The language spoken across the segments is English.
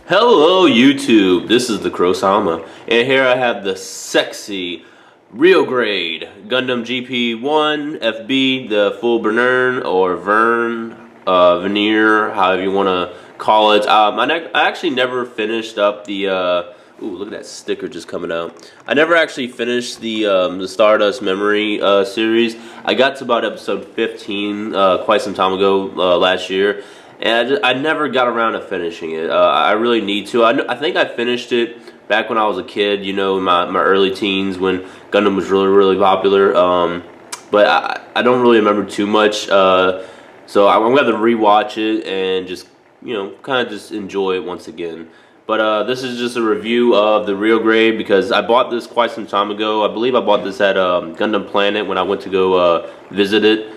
Hello YouTube, this is the Krosama, and here I have the sexy real grade Gundam GP01 FB, the Full-Burnern or veneer, however you want to call it. I actually never finished up the ooh, look at that sticker just coming out. I never actually finished the Stardust Memory series. I got to about episode 15 quite some time ago last year. And I never got around to finishing it. I really need to. I think I finished it back when I was a kid, you know, in my early teens when Gundam was really popular. But I don't really remember too much. So I'm going to have to rewatch it and just, you know, kind of just enjoy it once again. But this is just a review of the real grade because I bought this quite some time ago. I believe I bought this at Gundam Planet when I went to go visit it.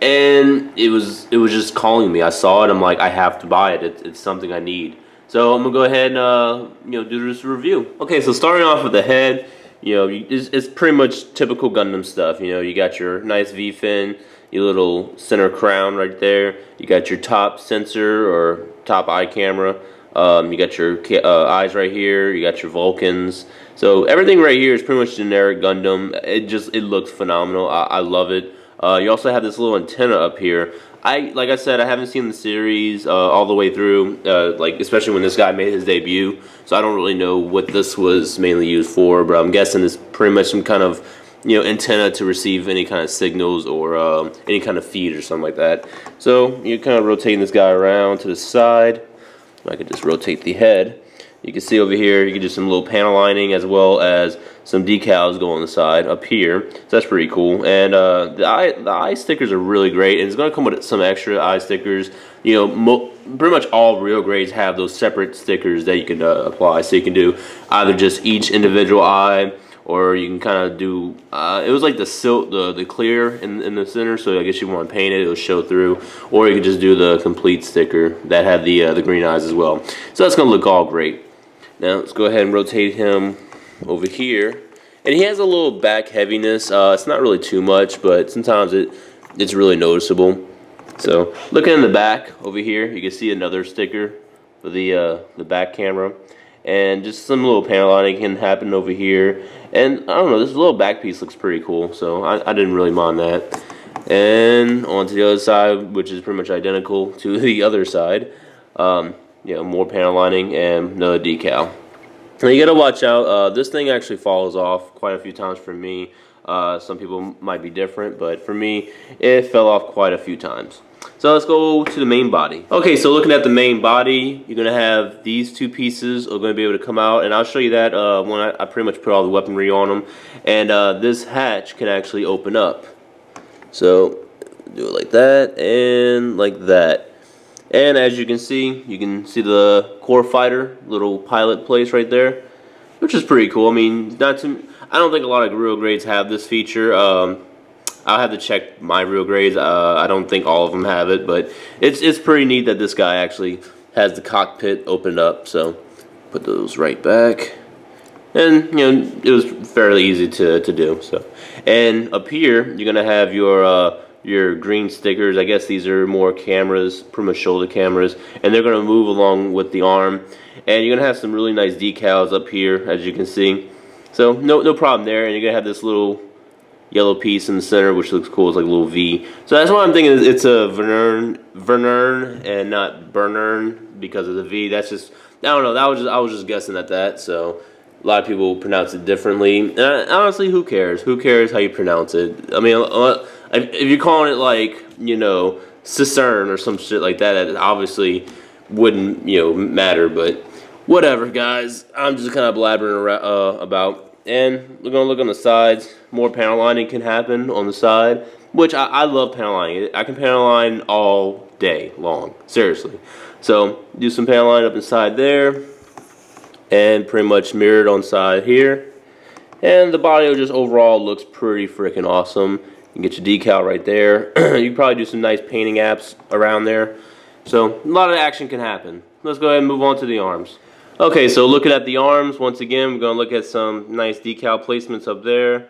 And it was just calling me. I saw it. I'm like, I have to buy it. It's something I need. So I'm gonna go ahead and you know, do this review. Okay, so starting off with the head, you know, it's pretty much typical Gundam stuff. You know, you got your nice V fin, your little center crown right there. You got your top sensor or top eye camera. You got your eyes right here. You got your Vulcans. So everything right here is pretty much generic Gundam. It looks phenomenal. I love it. You also have this little antenna up here. Like I said, I haven't seen the series all the way through, like especially when this guy made his debut. So I don't really know what this was mainly used for, but I'm guessing it's pretty much some kind of, you know, antenna to receive any kind of signals or any kind of feed or something like that. So you're kind of rotating this guy around to the side. I could just rotate the head. You can see over here, you can do some little panel lining as well as some decals go on the side up here. So that's pretty cool. And the eye stickers are really great. And it's going to come with some extra eye stickers. You know, pretty much all real grades have those separate stickers that you can apply. So you can do either just each individual eye, or you can kind of do, it was like the clear in the center, so I guess you want to paint it, it'll show through. Or you can just do the complete sticker that had the green eyes as well. So that's going to look all great. Now let's go ahead and rotate him over here. And he has a little back heaviness. It's not really too much, but sometimes it's really noticeable. So looking in the back over here, you can see another sticker for the back camera. And just some little panel lining can happen over here. And I don't know, this little back piece looks pretty cool, so I didn't really mind that. And on to the other side, which is pretty much identical to the other side. You know, more panel lining and another decal. Now you gotta watch out. This thing actually falls off quite a few times for me. Some people might be different, but for me, it fell off quite a few times. So let's go to the main body. Okay, so looking at the main body, you're gonna have these two pieces are gonna be able to come out, and I'll show you that when I pretty much put all the weaponry on them. And this hatch can actually open up. So do it like that and like that. And as you can see the core fighter little pilot place right there, which is pretty cool. I mean, I don't think a lot of real grades have this feature. I'll have to check my real grades. I don't think all of them have it, but it's pretty neat that this guy actually has the cockpit opened up. So put those right back, and you know, it was fairly easy to do. So, and up here you're gonna have your green stickers. I guess these are more cameras, pretty much shoulder cameras, and they're going to move along with the arm. And you're going to have some really nice decals up here, as you can see. So no problem there. And you're going to have this little yellow piece in the center, which looks cool. It's like a little V. So that's what I'm thinking. It's a Vernern and not Burnern because of the V. That's just, I don't know. I was just guessing at that. So a lot of people pronounce it differently. And honestly, who cares? Who cares how you pronounce it? I mean, if you're calling it like, you know, Cistern or some shit like that, it obviously wouldn't, you know, matter. But whatever, guys. I'm just kind of blabbering around, about. And we're gonna look on the sides. More panel lining can happen on the side, which I love panel lining. I can panel line all day long, seriously. So do some panel line up inside there, and pretty much mirrored on side here. And the body just overall looks pretty freaking awesome. You can get your decal right there. You can probably do some nice painting apps around there. So a lot of action can happen. Let's go ahead and move on to the arms. Okay, so looking at the arms, once again, we're going to look at some nice decal placements up there,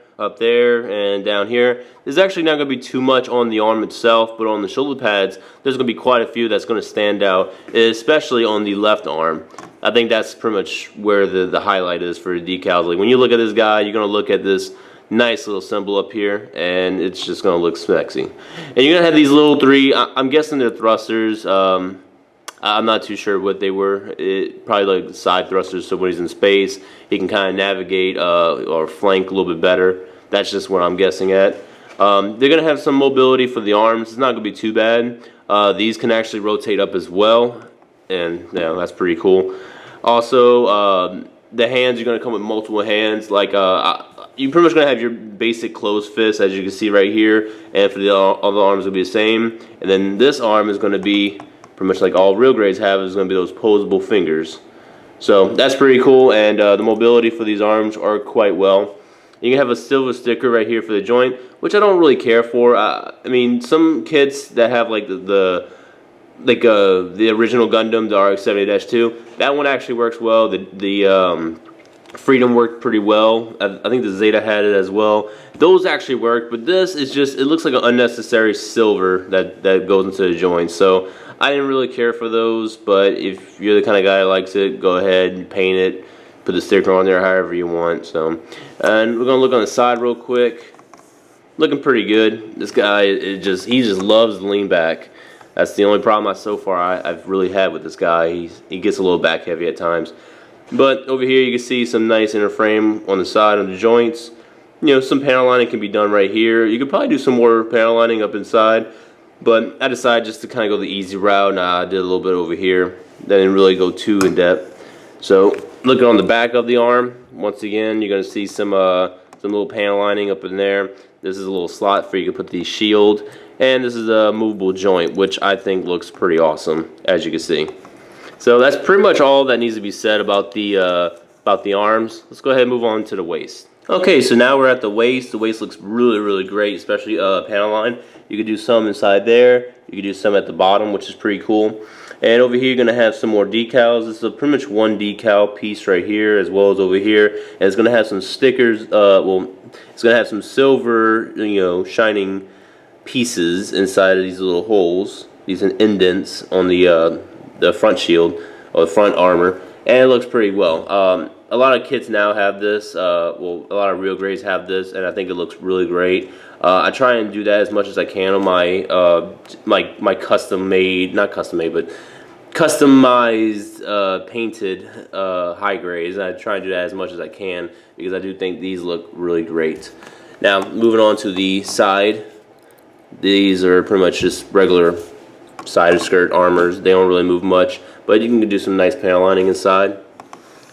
and down here. There's actually not going to be too much on the arm itself, but on the shoulder pads, there's going to be quite a few that's going to stand out, especially on the left arm. I think that's pretty much where the highlight is for the decals. Like when you look at this guy, you're gonna look at this nice little symbol up here, and it's just gonna look sexy. And you're gonna have these little three. I'm guessing they're thrusters. I'm not too sure what they were. Probably like side thrusters, so when he's in space, he can kind of navigate or flank a little bit better. That's just what I'm guessing at. They're gonna have some mobility for the arms. It's not gonna be too bad. These can actually rotate up as well, and yeah, that's pretty cool. Also, the hands are gonna come with multiple hands. Like you're pretty much gonna have your basic closed fist, as you can see right here, and for the other arms will be the same. And then this arm is gonna be pretty much like all real grades have, is gonna be those posable fingers. So that's pretty cool, and the mobility for these arms are quite well. You can have a silver sticker right here for the joint, which I don't really care for. I mean, some kits that have like the original Gundam, the RX-70-2, that one actually works well. The Freedom worked pretty well. I think the Zeta had it as well. Those actually work, but this is just, it looks like an unnecessary silver that goes into the joint. So I didn't really care for those, but if you're the kind of guy that likes it, go ahead and paint it. Put the sticker on there however you want. So, and we're gonna look on the side real quick. Looking pretty good. This guy, he just loves to lean back. That's the only problem so far I've really had with this guy. He gets a little back heavy at times. But over here you can see some nice inner frame on the side of the joints. You know, some panel lining can be done right here. You could probably do some more panel lining up inside, but I decided just to kind of go the easy route. Nah, I did a little bit over here. Didn't really go too in depth. So looking on the back of the arm, once again, you're going to see some little panel lining up in there. This is a little slot for you to put the shield, and this is a movable joint, which I think looks pretty awesome, as you can see. So that's pretty much all that needs to be said about the arms. Let's go ahead and move on to the waist. Okay, so now we're at the waist. The waist looks really, really great, especially panel line. You could do some inside there. You could do some at the bottom, which is pretty cool. And over here, you're going to have some more decals. This is pretty much one decal piece right here, as well as over here. And it's going to have some stickers. Well, it's going to have some silver, you know, shining pieces inside of these little holes, these indents on the front shield or the front armor, and it looks pretty well. A lot of kits now have this. Well, a lot of real grades have this, and I think it looks really great. I try and do that as much as I can on my custom made, not custom made, but customized painted high grades. And I try and do that as much as I can because I do think these look really great. Now moving on to the side, these are pretty much just regular side skirt armors. They don't really move much, but you can do some nice panel lining inside.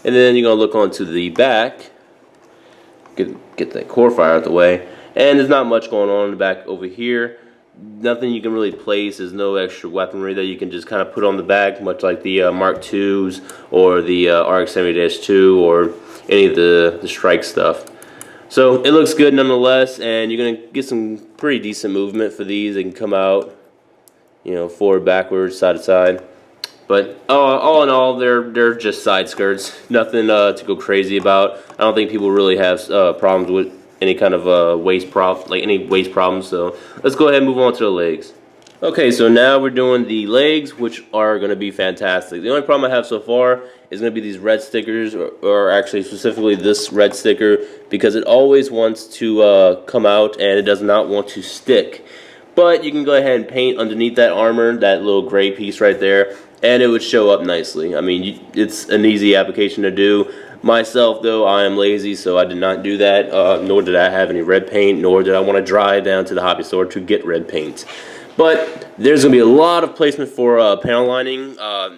And then you're gonna look onto the back, get that core fire out the way. And there's not much going on in the back over here. Nothing you can really place. There's no extra weaponry that you can just kind of put on the back, much like the Mark IIs or the RX-70-2 or any of the strike stuff. So it looks good nonetheless, and you're gonna get some pretty decent movement for these. They can come out, you know, forward, backwards, side to side. But all in all, they're just side skirts. Nothing to go crazy about. I don't think people really have problems with any kind of waist problems. So let's go ahead and move on to the legs. Okay, so now we're doing the legs, which are going to be fantastic. The only problem I have so far is going to be these red stickers, or actually specifically this red sticker, because it always wants to come out and it does not want to stick. But you can go ahead and paint underneath that armor, that little gray piece right there, and it would show up nicely. I mean, it's an easy application to do. Myself, though, I am lazy, so I did not do that, nor did I have any red paint, nor did I want to drive down to the hobby store to get red paint. But there's going to be a lot of placement for panel lining. I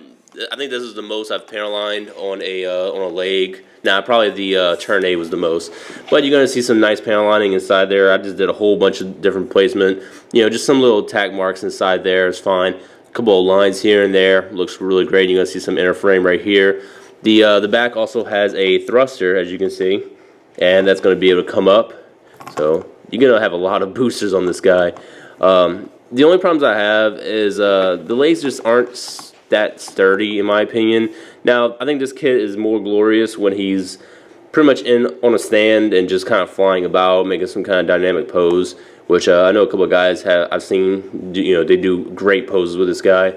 think this is the most I've panel lined on a leg. Nah, probably the Turn A was the most. But you're going to see some nice panel lining inside there. I just did a whole bunch of different placement. You know, just some little tack marks inside there is fine. A couple of lines here and there. Looks really great. You're going to see some inner frame right here. The back also has a thruster, as you can see. And that's going to be able to come up. So you're going to have a lot of boosters on this guy. The only problems I have is the legs just aren't that sturdy, in my opinion. Now, I think this kit is more glorious when he's pretty much on a stand and just kind of flying about, making some kind of dynamic pose, which I know a couple of guys I've seen, you know, they do great poses with this guy.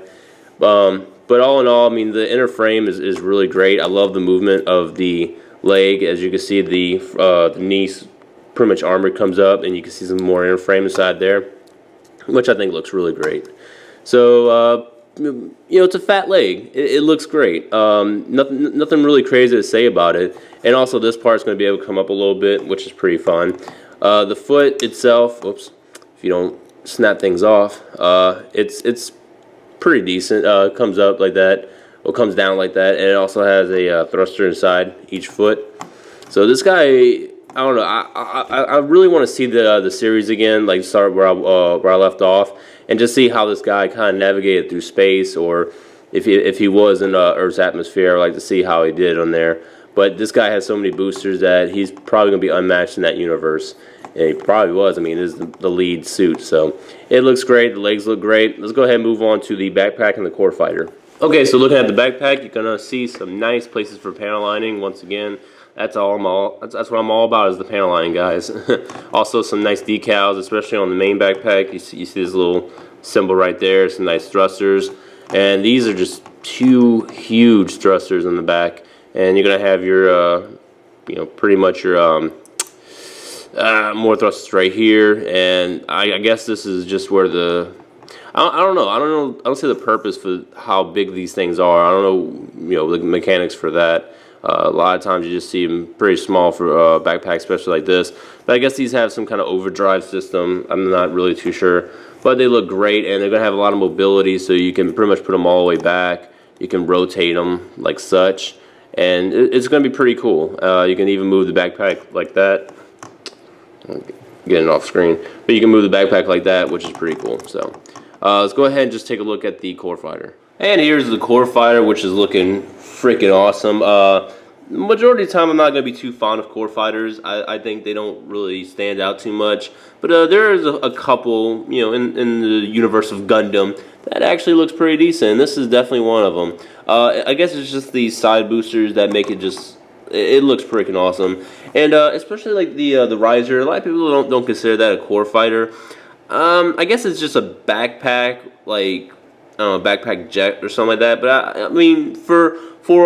But all in all, I mean, the inner frame is really great. I love the movement of the leg. As you can see, the knee pretty much armor comes up, and you can see some more inner frame inside there, which I think looks really great. So, you know, it's a fat leg. It looks great. Nothing really crazy to say about it. And also, this part's going to be able to come up a little bit, which is pretty fun. The foot itself, whoops, if you don't snap things off, it's pretty decent. It comes up like that, or comes down like that, and it also has a thruster inside each foot. So this guy, I don't know. I really want to see the series again, like start where I left off, and just see how this guy kind of navigated through space, or if he was in Earth's atmosphere. I'd like to see how he did on there. But this guy has so many boosters that he's probably going to be unmatched in that universe. And he probably was. I mean, it is the lead suit. So it looks great. The legs look great. Let's go ahead and move on to the backpack and the core fighter. Okay, so looking at the backpack, you're going to see some nice places for panel lining. Once again, that's what I'm all about, is the panel lining, guys. Also, some nice decals, especially on the main backpack. You see this little symbol right there. Some nice thrusters. And these are just two huge thrusters in the back. And you're going to have your, you know, pretty much your more thrusters right here. And I guess this is just where the... I don't know. I don't see the purpose for how big these things are. I don't know, you know, the mechanics for that. A lot of times you just see them pretty small for backpacks, especially like this. But I guess these have some kind of overdrive system. I'm not really too sure. But they look great, and they're going to have a lot of mobility, so you can pretty much put them all the way back. You can rotate them like such. And it's going to be pretty cool. You can even move the backpack like that. Getting off screen. But you can move the backpack like that, which is pretty cool. So let's go ahead and just take a look at the core fighter. And here's the core fighter, which is looking freaking awesome. Majority of the time, I'm not going to be too fond of core fighters. I think they don't really stand out too much. But there is a couple, you know, in the universe of Gundam that actually looks pretty decent. And this is definitely one of them. I guess it's just these side boosters that make it just... It looks freaking awesome. And especially like the riser. A lot of people don't consider that a core fighter. I guess it's just a backpack, like... backpack jet or something like that. But I mean, for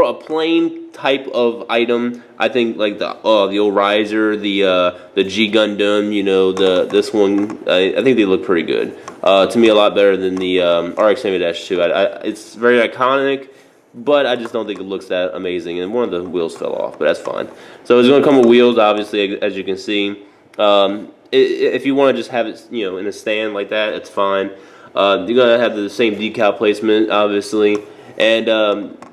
a plane type of item, I think like the old riser, the G Gundam, you know, this one, I think they look pretty good. To me, a lot better than the RX-70-2. It's very iconic, but I just don't think it looks that amazing. And one of the wheels fell off, but that's fine. So it's going to come with wheels, obviously, as you can see. If you want to just have it, you know, in a stand like that, it's fine. You're going to have the same decal placement, obviously. And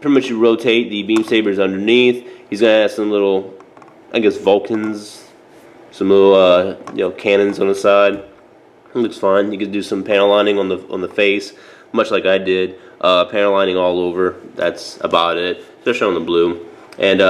pretty much you rotate the beam sabers underneath. He's going to have some little, I guess, Vulcans. Some little, you know, cannons on the side. It looks fine. You can do some panel lining on the face, much like I did. Panel lining all over. That's about it, especially on the blue. And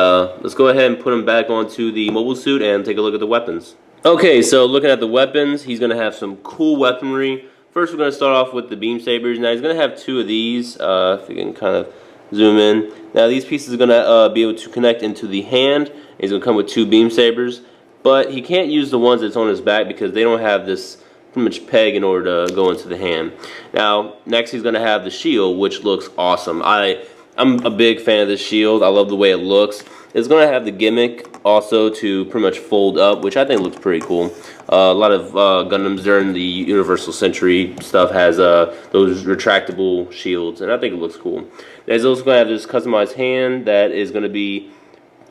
let's go ahead and put him back onto the mobile suit and take a look at the weapons. Okay, so looking at the weapons, he's going to have some cool weaponry. First, we're going to start off with the beam sabers. Now, he's going to have two of these, if you can kind of zoom in. Now, these pieces are going to be able to connect into the hand. He's going to come with two beam sabers, but he can't use the ones that's on his back because they don't have this pretty much peg in order to go into the hand. Now, next he's going to have the shield, which looks awesome. I'm a big fan of this shield. I love the way it looks. It's going to have the gimmick also to pretty much fold up, which I think looks pretty cool. A lot of Gundams during the Universal Century stuff has those retractable shields, and I think it looks cool. There's also going to have this customized hand that is going to be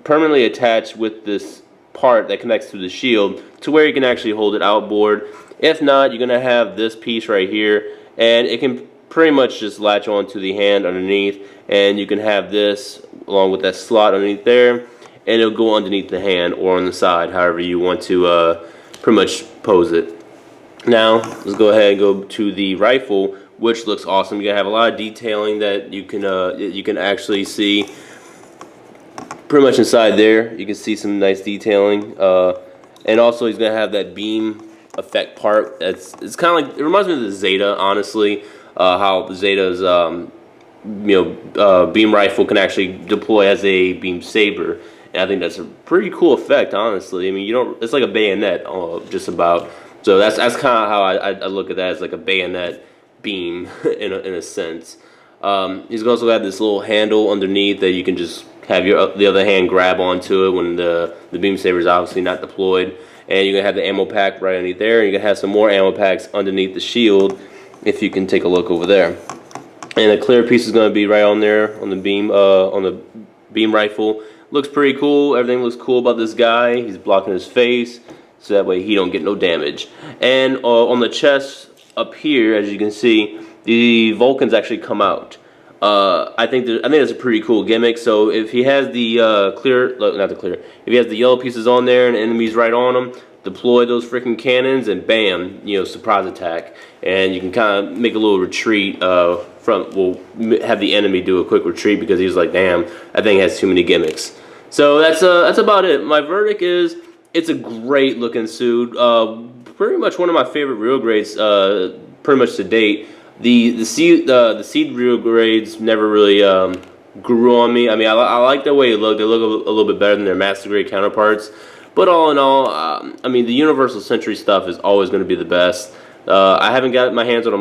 permanently attached with this part that connects to the shield to where you can actually hold it outboard. If not, you're going to have this piece right here, and it can pretty much just latch onto the hand underneath, and you can have this along with that slot underneath there, and it'll go underneath the hand or on the side, however you want to pretty much pose it. Now, let's go ahead and go to the rifle, which looks awesome. You're going to have a lot of detailing that you can actually see pretty much inside there. You can see some nice detailing, and also he's going to have that beam effect part. It's kind of like, it reminds me of the Zeta, honestly. How the Zeta's beam rifle can actually deploy as a beam saber, and I think that's a pretty cool effect, honestly. I mean, it's like a bayonet, just about. So that's kind of how I look at that, as like a bayonet beam in a sense. He's also got this little handle underneath that you can just have the other hand grab onto it when the beam saber is obviously not deployed. And you're gonna have the ammo pack right underneath there. You're gonna have some more ammo packs underneath the shield, if you can take a look over there. And the clear piece is gonna be right on there on the beam rifle. Looks pretty cool. Everything looks cool about this guy. He's blocking his face, so that way he don't get no damage. And on the chest up here, as you can see, the Vulcans actually come out. I think that's a pretty cool gimmick. So if he has the if he has the yellow pieces on there and enemies right on him, deploy those freaking cannons and bam, surprise attack, and you can kind of make a little retreat have the enemy do a quick retreat because he's like, damn, that thing has too many gimmicks. So that's about it. My verdict is it's a great looking suit. Pretty much one of my favorite real grades, pretty much to date. The seed real grades never really grew on me. I mean, I like the way it looked. They look a little bit better than their master grade counterparts. But all in all, I mean, the Universal Century stuff is always going to be the best. I haven't got my hands on a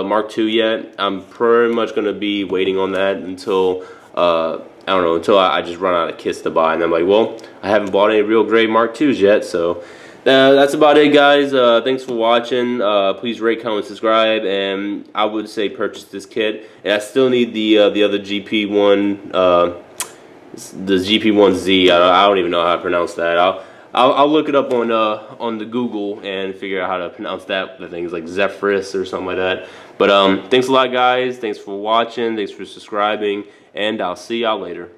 Mark II yet. I'm pretty much going to be waiting on that until I don't know, until I just run out of kits to buy. And I'm like, well, I haven't bought any real grade Mark IIs yet, so. That's about it, guys. Thanks for watching. Please rate, comment, subscribe, and I would say purchase this kit. And I still need the other GP1, the GP1Z. I don't even know how to pronounce that. I'll look it up on the Google and figure out how to pronounce that. The things like Zephyrus or something like that. But thanks a lot, guys. Thanks for watching. Thanks for subscribing, and I'll see y'all later.